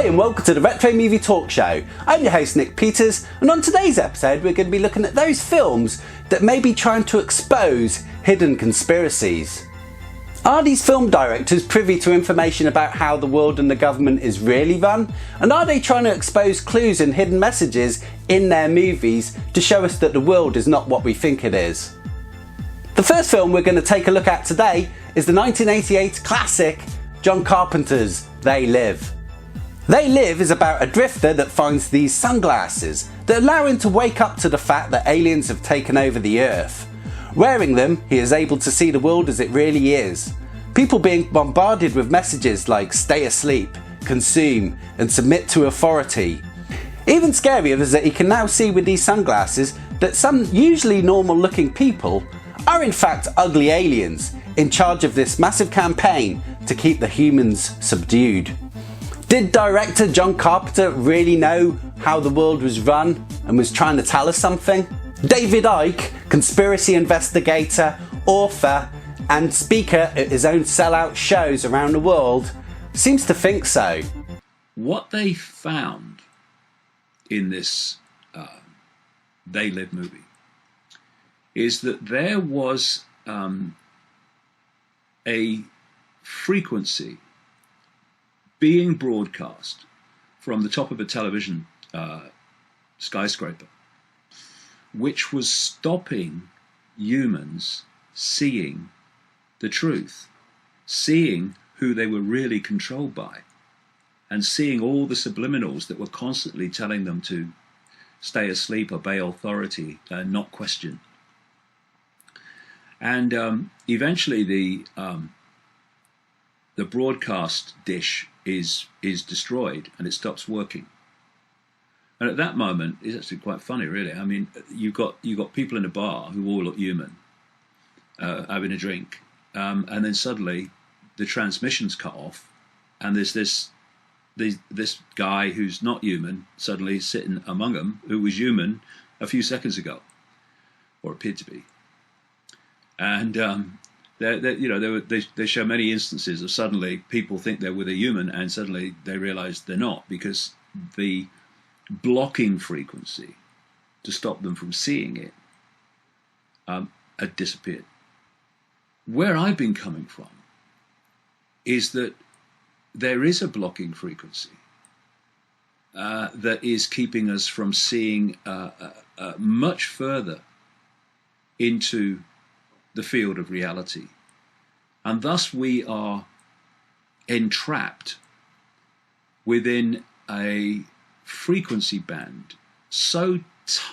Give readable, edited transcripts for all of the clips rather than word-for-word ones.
Hi and welcome to the Retro Movie Talk Show. I'm your host Nick Peters, and on today's episode we're going to be looking at those films that may be trying to expose hidden conspiracies. Are these film directors privy to information about how the world and the government is really run? And are they trying to expose clues and hidden messages in their movies to show us that the world is not what we think it is? The first film we're going to take a look at today is the 1988 classic John Carpenter's They Live. They Live is about a drifter that finds these sunglasses that allow him to wake up to the fact that aliens have taken over the Earth. Wearing them, he is able to see the world as it really is. People being bombarded with messages like stay asleep, consume, and submit to authority. Even scarier is that he can now see with these sunglasses that some usually normal looking people are in fact ugly aliens in charge of this massive campaign to keep the humans subdued. Did director John Carpenter really know how the world was run and was trying to tell us something? David Icke, conspiracy investigator, author and speaker at his own sellout shows around the world, seems to think so. What they found in this They Live movie is that there was a frequency being broadcast from the top of a television skyscraper, which was stopping humans seeing the truth, seeing who they were really controlled by, and seeing all the subliminals that were constantly telling them to stay asleep, obey authority, not question. And eventually the broadcast dish is destroyed and it stops working. And at that moment, it's actually quite funny, really. I mean, you've got people in a bar who all look human, having a drink, and then suddenly the transmission's cut off, and there's this guy who's not human suddenly sitting among them, who was human a few seconds ago, or appeared to be. And they show many instances of suddenly people think they're with a human and suddenly they realize they're not, because the blocking frequency to stop them from seeing it had disappeared. Where I've been coming from is that there is a blocking frequency that is keeping us from seeing much further into the field of reality, and thus we are entrapped within a frequency band so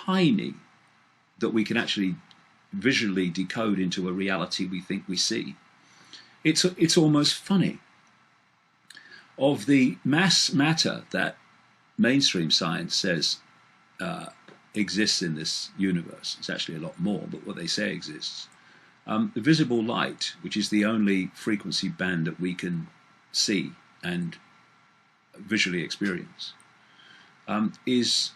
tiny that we can actually visually decode into a reality we think we see. It's almost funny. Of the mass matter that mainstream science says exists in this universe, it's actually a lot more, but what they say exists. The visible light, which is the only frequency band that we can see and visually experience, is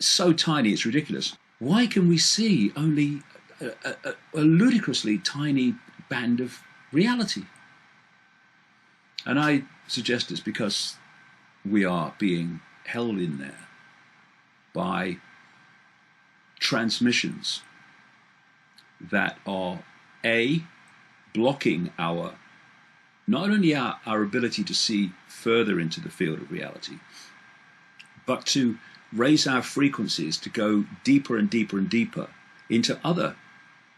so tiny it's ridiculous. Why can we see only a ludicrously tiny band of reality? And I suggest it's because we are being held in there by transmissions that are blocking not only our ability to see further into the field of reality, but to raise our frequencies to go deeper and deeper and deeper into other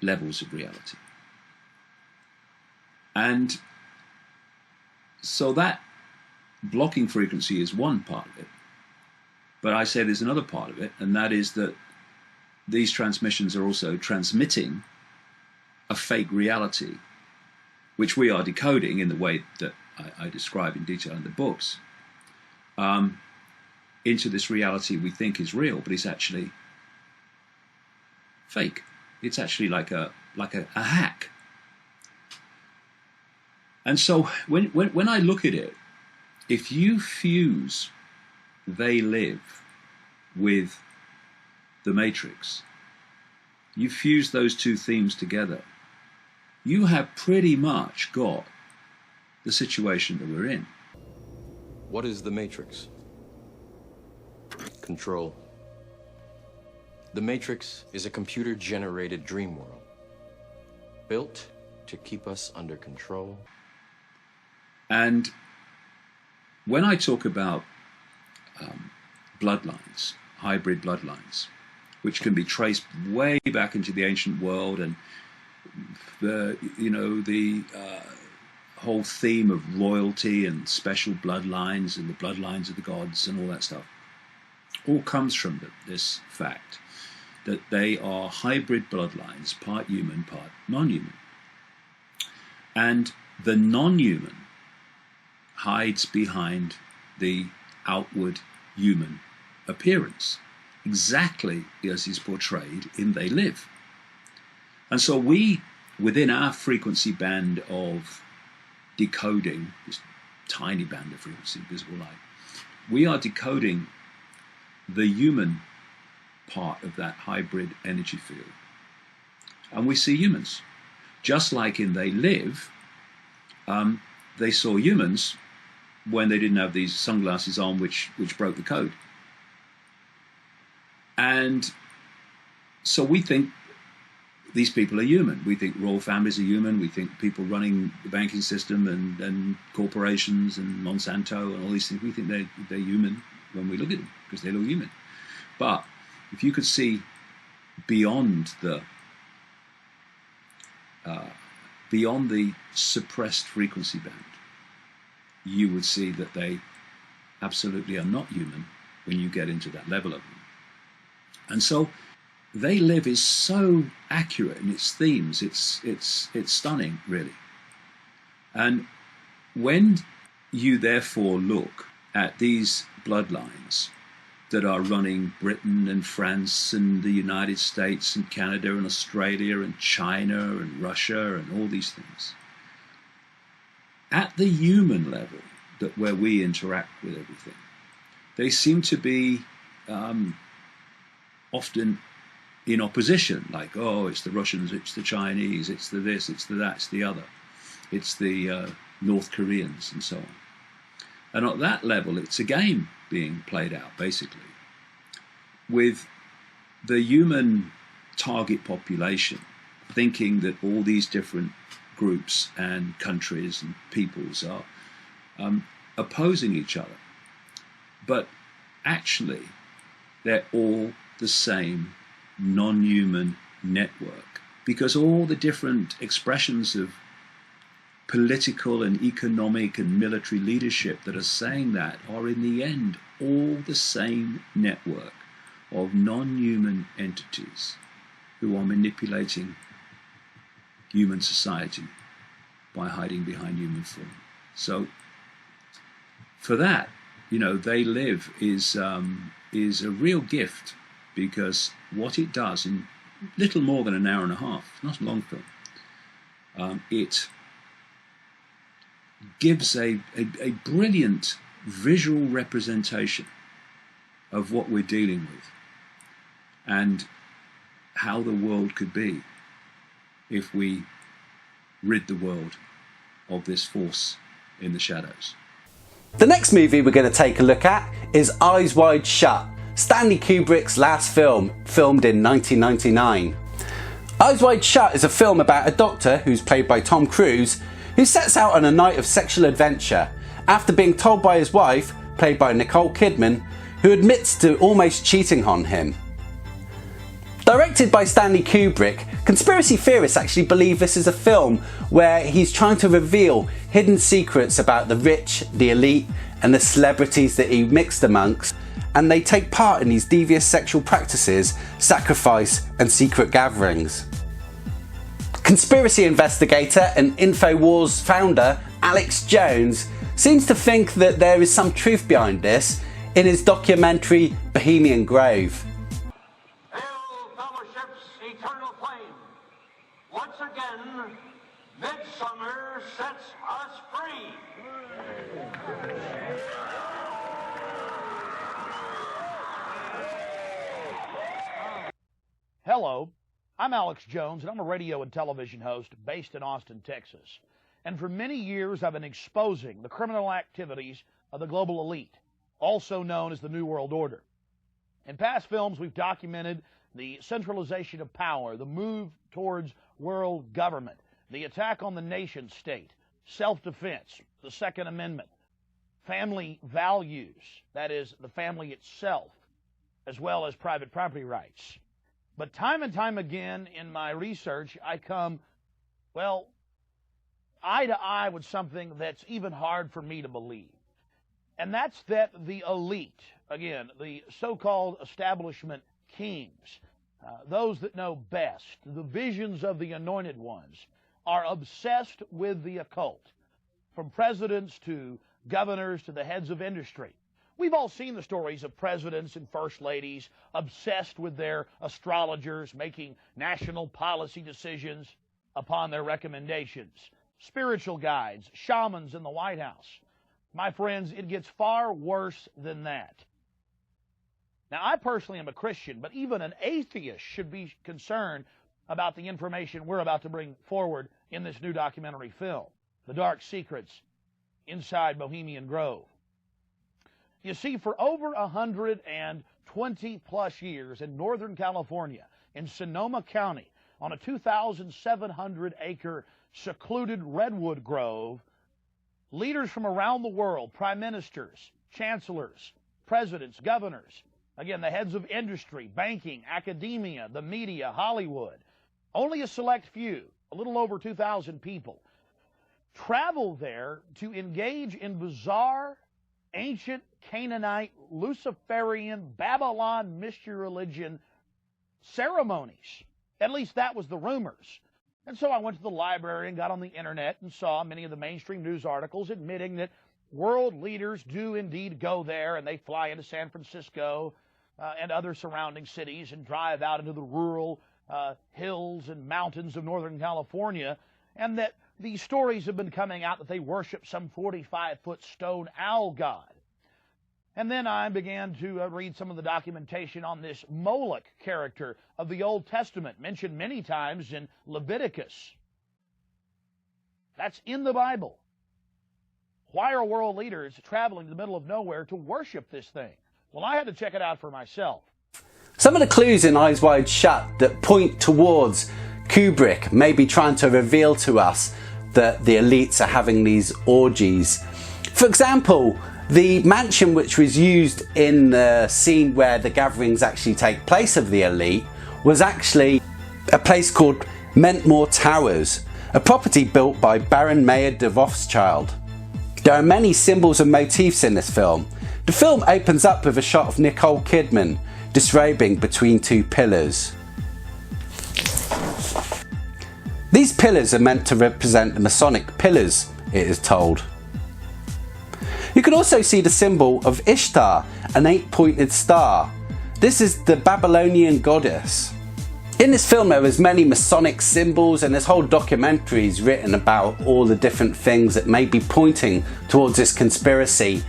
levels of reality. And so that blocking frequency is one part of it. But I say there's another part of it, and that is that these transmissions are also transmitting a fake reality, which we are decoding in the way that I describe in detail in the books, into this reality we think is real, but it's actually fake. It's actually like a hack. And so when I look at it, if you fuse They Live with The Matrix, you fuse those two themes together, you have pretty much got the situation that we're in. What is the Matrix? Control. The Matrix is a computer-generated dream world, built to keep us under control. And when I talk about bloodlines, hybrid bloodlines, which can be traced way back into the ancient world, and the whole theme of royalty and special bloodlines and the bloodlines of the gods and all that stuff, all comes from this fact that they are hybrid bloodlines, part human, part non-human. And the non-human hides behind the outward human appearance, exactly as is portrayed in They Live. And so we, within our frequency band of decoding, this tiny band of frequency, visible light, we are decoding the human part of that hybrid energy field. And we see humans. Just like in They Live, they saw humans when they didn't have these sunglasses on, which broke the code. And so we think these people are human. We think royal families are human. We think people running the banking system and corporations and Monsanto and all these things, we think they're human when we look at them, because they look human. But if you could see beyond the suppressed frequency band, you would see that they absolutely are not human when you get into that level of them. And so They Live is so accurate in its themes. It's stunning, really. And when you therefore look at these bloodlines that are running Britain and France and the United States and Canada and Australia and China and Russia and all these things, at the human level, that where we interact with everything, they seem to be often in opposition, like, oh, it's the Russians, it's the Chinese, it's the this, it's the that, it's the other, it's the North Koreans and so on. And at that level, it's a game being played out, basically, with the human target population thinking that all these different groups and countries and peoples are opposing each other. But actually, they're all the same non-human network, because all the different expressions of political and economic and military leadership that are saying that are in the end all the same network of non-human entities who are manipulating human society by hiding behind human form. So for that, They Live is a real gift, because what it does in little more than an hour and a half, not a long film, it gives a brilliant visual representation of what we're dealing with and how the world could be if we rid the world of this force in the shadows. The next movie we're going to take a look at is Eyes Wide Shut, Stanley Kubrick's last film, filmed in 1999. Eyes Wide Shut is a film about a doctor, who's played by Tom Cruise, who sets out on a night of sexual adventure after being told by his wife, played by Nicole Kidman, who admits to almost cheating on him. Directed by Stanley Kubrick, conspiracy theorists actually believe this is a film where he's trying to reveal hidden secrets about the rich, the elite, and the celebrities that he mixed amongst, and they take part in these devious sexual practices, sacrifice, and secret gatherings. Conspiracy investigator and InfoWars founder Alex Jones seems to think that there is some truth behind this in his documentary Bohemian Grove. Hail Fellowship's eternal flame! Once again, midsummer sets us free! Hello, I'm Alex Jones, and I'm a radio and television host based in Austin, Texas. And for many years, I've been exposing the criminal activities of the global elite, also known as the New World Order. In past films, we've documented the centralization of power, the move towards world government, the attack on the nation state, self-defense, the Second Amendment, family values, that is, the family itself, as well as private property rights. But time and time again in my research, I come, well, eye to eye with something that's even hard for me to believe. And that's that the elite, again, the so-called establishment kings, those that know best, the visions of the anointed ones, are obsessed with the occult, from presidents to governors to the heads of industry. We've all seen the stories of presidents and first ladies obsessed with their astrologers, making national policy decisions upon their recommendations. Spiritual guides, shamans in the White House. My friends, it gets far worse than that. Now, I personally am a Christian, but even an atheist should be concerned about the information we're about to bring forward in this new documentary film, The Dark Secrets Inside Bohemian Grove. You see, for over 120-plus years in Northern California, in Sonoma County, on a 2,700-acre secluded redwood grove, leaders from around the world, prime ministers, chancellors, presidents, governors, again, the heads of industry, banking, academia, the media, Hollywood, only a select few, a little over 2,000 people, travel there to engage in bizarre, ancient Canaanite, Luciferian, Babylon mystery religion ceremonies. At least that was the rumors. And so I went to the library and got on the internet and saw many of the mainstream news articles admitting that world leaders do indeed go there, and they fly into San Francisco and other surrounding cities and drive out into the rural hills and mountains of Northern California, and that these stories have been coming out that they worship some 45-foot stone owl god. And then I began to read some of the documentation on this Moloch character of the Old Testament, mentioned many times in Leviticus. That's in the Bible. Why are world leaders traveling to the middle of nowhere to worship this thing? Well, I had to check it out for myself. Some of the clues in Eyes Wide Shut that point towards Kubrick maybe trying to reveal to us that the elites are having these orgies. For example, the mansion which was used in the scene where the gatherings actually take place of the elite was actually a place called Mentmore Towers, a property built by Baron Mayer de Rothschild. There are many symbols and motifs in this film. The film opens up with a shot of Nicole Kidman disrobing between two pillars. These pillars are meant to represent the Masonic pillars, it is told. You can also see the symbol of Ishtar, an 8-pointed star. This is the Babylonian goddess. In this film there is many Masonic symbols, and this whole documentary is written about all the different things that may be pointing towards this conspiracy.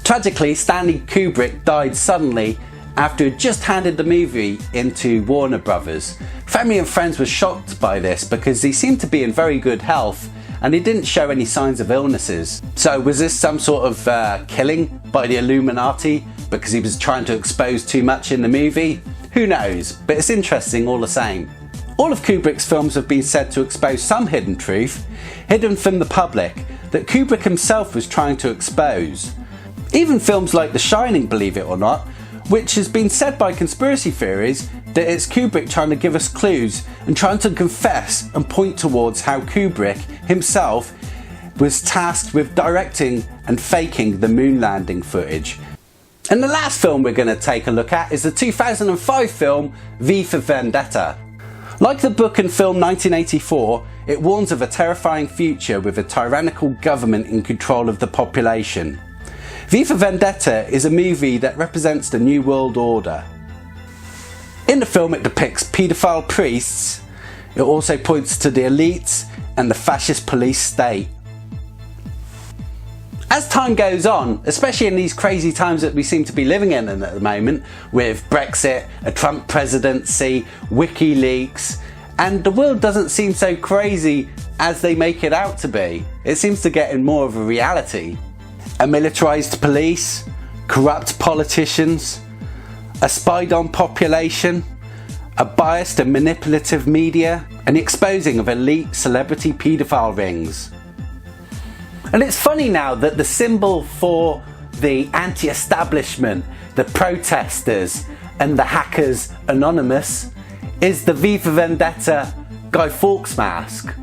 Tragically, Stanley Kubrick died suddenly after he had just handed the movie into Warner Brothers. Family and friends were shocked by this because he seemed to be in very good health and he didn't show any signs of illnesses. So was this some sort of killing by the Illuminati because he was trying to expose too much in the movie? Who knows, but it's interesting all the same. All of Kubrick's films have been said to expose some hidden truth, hidden from the public, that Kubrick himself was trying to expose. Even films like The Shining, believe it or not, which has been said by conspiracy theories that it's Kubrick trying to give us clues and trying to confess and point towards how Kubrick himself was tasked with directing and faking the moon landing footage. And the last film we're going to take a look at is the 2005 film V for Vendetta. Like the book and film 1984, it warns of a terrifying future with a tyrannical government in control of the population. V for Vendetta is a movie that represents the New World Order. In the film it depicts paedophile priests, it also points to the elites and the fascist police state. As time goes on, especially in these crazy times that we seem to be living in at the moment, with Brexit, a Trump presidency, WikiLeaks, and the world doesn't seem so crazy as they make it out to be. It seems to get in more of a reality. a militarised police, corrupt politicians, a spied-on population, a biased and manipulative media, and the exposing of elite celebrity paedophile rings. And it's funny now that the symbol for the anti-establishment, the protesters, and the hackers anonymous is the V for Vendetta Guy Fawkes mask.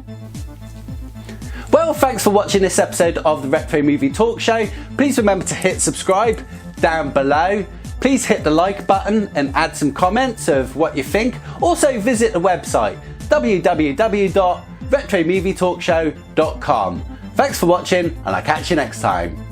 Well, thanks for watching this episode of the Retro Movie Talk Show. Please remember to hit subscribe down below. Please hit the like button and add some comments of what you think. Also visit the website www.retromovietalkshow.com. Thanks for watching, and I'll catch you next time.